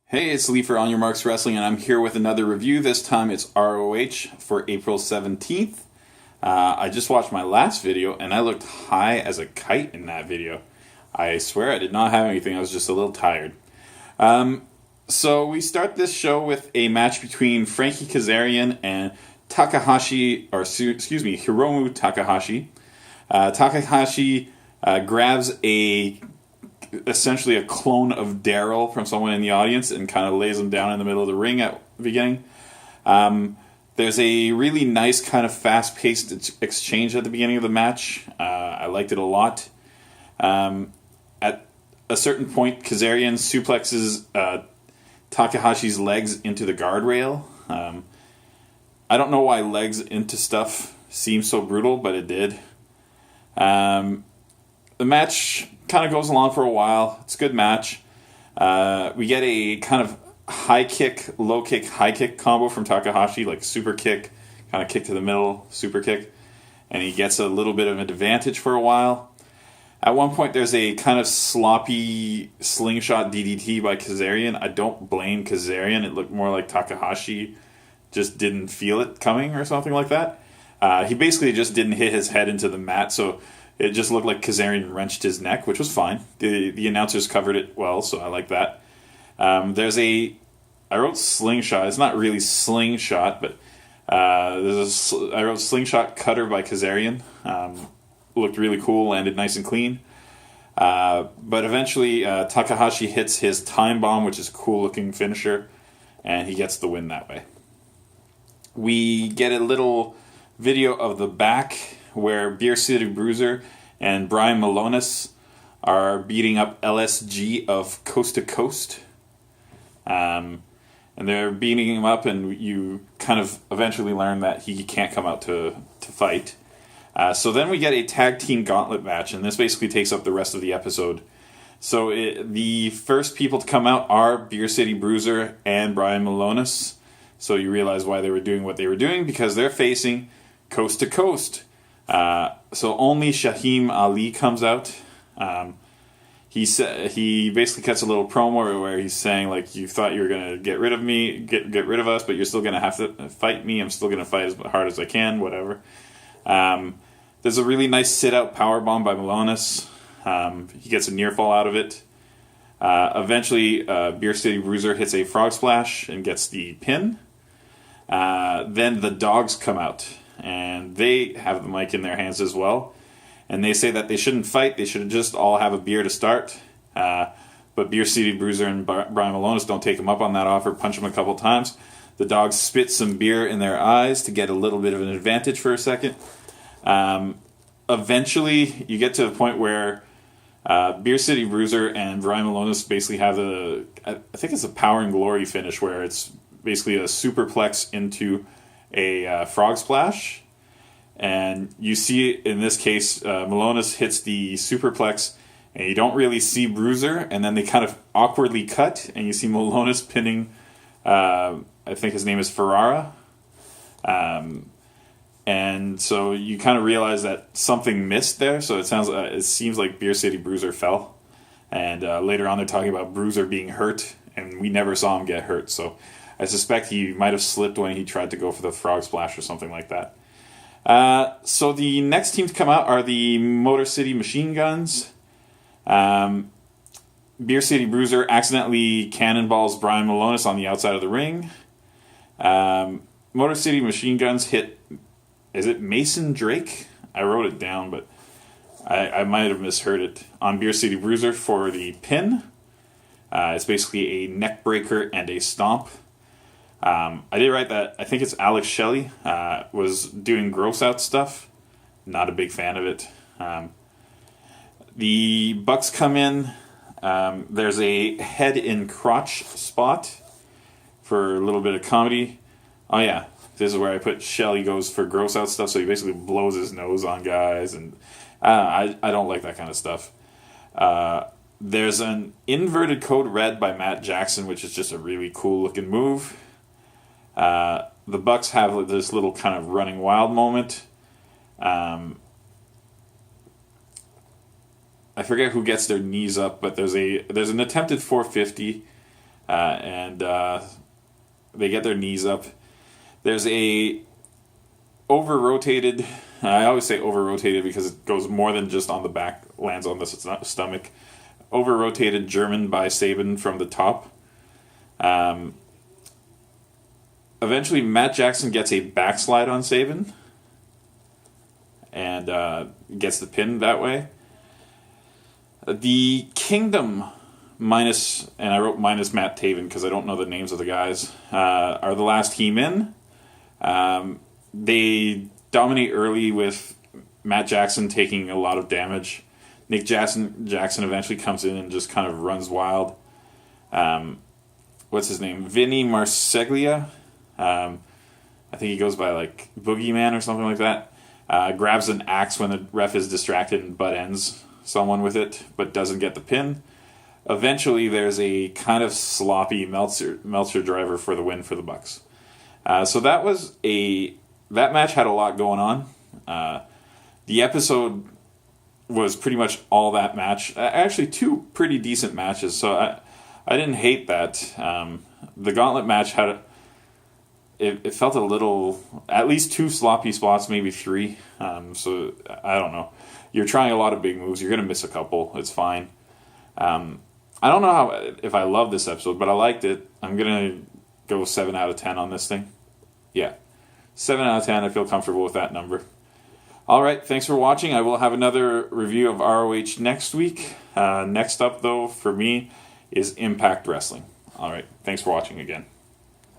Hey, it's Lee for On Your Marks Wrestling, and I'm here with another review. This time it's ROH for April 17th. I just watched my last video, and I looked high as a kite in that video. I swear I did not have anything, I was just a little tired. So we start this show with a match between Frankie Kazarian and Hiromu Takahashi. Takahashi grabs essentially a clone of Daryl from someone in the audience and kind of lays him down in the middle of the ring at the beginning. There's a really nice kind of fast-paced exchange at the beginning of the match. I liked it a lot. At a certain point, Kazarian suplexes Takahashi's legs into the guardrail. I don't know why legs into stuff seems so brutal, but it did. The match kind of goes along for a while. It's a good match. We get a kind of high kick, low kick, high kick combo from Takahashi, like super kick, kind of kick to the middle, super kick. And he gets a little bit of an advantage for a while. At one point, there's a kind of sloppy slingshot DDT by Kazarian. I don't blame Kazarian. It looked more like Takahashi just didn't feel it coming or something like that. He basically just didn't hit his head into the mat, so it just looked like Kazarian wrenched his neck, which was fine. The announcers covered it well, so I like that. I wrote slingshot. It's not really slingshot, but I wrote slingshot cutter by Kazarian. Looked really cool, landed nice and clean. But eventually, Takahashi hits his time bomb, which is a cool looking finisher, and he gets the win that way. We get a little video of the back where Beer City Bruiser and Brian Malonis are beating up LSG of Coast to Coast. And they're beating him up, and you kind of eventually learn that he can't come out to fight. So then we get a tag team gauntlet match, and this basically takes up the rest of the episode. So the first people to come out are Beer City Bruiser and Brian Malonis. So you realize why they were doing what they were doing, because they're facing Coast to Coast. So only Shaheem Ali comes out. He basically cuts a little promo where he's saying, like, you thought you were gonna get rid of me, get rid of us, but you're still gonna have to fight me. I'm still gonna fight as hard as I can. Whatever. There's a really nice sit-out powerbomb by Malonis. He gets a near fall out of it. Eventually, Beer City Bruiser hits a frog splash and gets the pin. Then the dogs come out, and they have the mic in their hands as well. And they say that they shouldn't fight, they should just all have a beer to start. But Beer City Bruiser and Brian Malonis don't take him up on that offer, punch him a couple times. The dogs spit some beer in their eyes to get a little bit of an advantage for a second. Eventually, you get to the point where Beer City Bruiser and Brian Malonis basically have I think it's a Power and Glory finish, where it's basically a superplex into a frog splash. And you see, in this case, Malonis hits the superplex, and you don't really see Bruiser, and then they kind of awkwardly cut, and you see Malonis pinning, I think his name is Ferrara. And so you kind of realize that something missed there, so it seems like Beer City Bruiser fell. And later on they're talking about Bruiser being hurt, and we never saw him get hurt, so I suspect he might have slipped when he tried to go for the frog splash or something like that. So the next team to come out are the Motor City Machine Guns. Beer City Bruiser accidentally cannonballs Brian Malonis on the outside of the ring. Motor City Machine Guns hit, is it Mason Drake? I wrote it down, but I might have misheard it. On Beer City Bruiser for the pin. It's basically a neck breaker and a stomp. I did write that I think it's Alex Shelley was doing gross out stuff. Not a big fan of it. The Bucks come in. There's a head in crotch spot for a little bit of comedy. Oh yeah, this is where I put Shelley goes for gross out stuff. So he basically blows his nose on guys, and I don't like that kind of stuff. There's an inverted code red by Matt Jackson, which is just a really cool looking move. The Bucks have this little kind of running wild moment. I forget who gets their knees up, but there's an attempted 450. and they get their knees up. There's a over-rotated, I always say over-rotated because it goes more than just on the back, lands on the stomach. Over-rotated German by Sabin from the top. Eventually, Matt Jackson gets a backslide on Sabin and gets the pin that way. The Kingdom minus, and I wrote minus Matt Taven because I don't know the names of the guys, are the last team in. They dominate early with Matt Jackson taking a lot of damage. Nick Jackson eventually comes in and just kind of runs wild. What's his name? Vinny Marseglia. I think he goes by like Boogeyman or something like that. Grabs an axe when the ref is distracted and butt ends someone with it, but doesn't get the pin. Eventually, there's a kind of sloppy Meltzer driver for the win for the Bucks. So that match had a lot going on. The episode was pretty much all that match. Actually, two pretty decent matches, so I didn't hate that. The Gauntlet match it felt a little, at least 2 sloppy spots, maybe 3. So I don't know. You're trying a lot of big moves. You're going to miss a couple. It's fine. I don't know if I love this episode, but I liked it. I'm going to go 7 out of 10 on this thing. Yeah. 7 out of 10. I feel comfortable with that number. All right. Thanks for watching. I will have another review of ROH next week. Next up, though, for me, is Impact Wrestling. All right. Thanks for watching again.